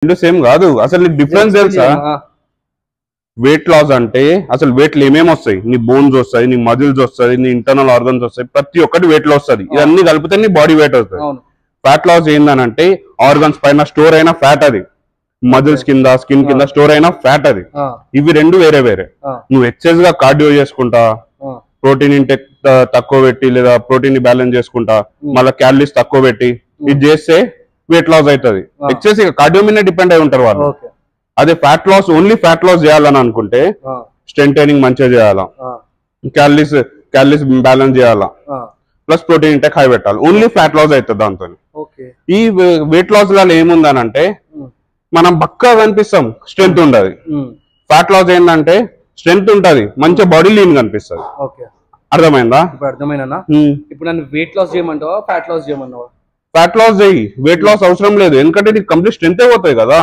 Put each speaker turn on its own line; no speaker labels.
రెండు సేమ్ కాదు. అసలు నీకు డిఫరెన్స్ తెలుసా? వెయిట్ లాస్ అంటే అసలు వెయిట్ లో ఏమేమి వస్తాయి? నీ బోన్స్ వస్తాయి, నీ మజిల్స్ వస్తాయి, నీ ఇంటర్నల్ ఆర్గన్స్ వస్తాయి, ప్రతి ఒక్కటి వెయిట్ లో వస్తుంది. ఇవన్నీ కలిపితే నీ బాడీ వెయిట్ వస్తుంది. ఫ్యాట్ లాస్ ఏందనంటే ఆర్గన్స్ పైన స్టోర్ అయిన ఫ్యాట్, అది మజిల్స్ కింద స్కిన్ కింద స్టోర్ అయిన ఫ్యాట్ అది. ఇవి రెండు వేరే వేరే. నువ్వు ఎక్సెస్ గా కార్డియో చేసుకుంటా, ప్రోటీన్ ఇంటెక్ తక్కువ పెట్టి లేదా ప్రోటీన్ ని బ్యాలెన్స్ చేసుకుంటా, మళ్ళీ క్యాలరీస్ తక్కువ పెట్టి ఇది చేస్తే వెయిట్ లాస్ అవుతుంది. ఎక్సెస్ కార్డియో మీద డిపెండ్ అయి ఉంటారు వాళ్ళు. అదే fat loss, only fat loss చేయాలని అనుకుంటే స్ట్రెంత్ ట్రైనింగ్ మంచిగా చేయాలా, క్యాలరీస్ బ్యాలెన్స్ చేయాలా, ప్లస్ ప్రోటీన్ ఇంటెక్ హై పెట్టాలి. ఓన్లీ ఫ్యాట్ లాస్ అవుతుంది దాంతో. ఈ వెయిట్ లాస్ లలో ఏముందనంటే మనం బక్కగా కనిపిస్తాం, స్ట్రెంత్ ఉండదు. ఫ్యాట్ లాస్ ఏంటంటే స్ట్రెంత్ ఉంటది, మంచిగా బాడీ లీన్ కనిపిస్తుంది. అర్థమైందా?
ఇప్పుడు నన్ను వెయిట్ లాస్ చేయమంటావా, ఫ్యాట్ లాస్ చేయమన్నావా?
ఫ్యాట్ లాస్ చేయి, వెయిట్ లాస్ అవసరం లేదు, ఎందుకంటే నీకు కంప్లీట్ స్ట్రెంత్ పోతాయి కదా.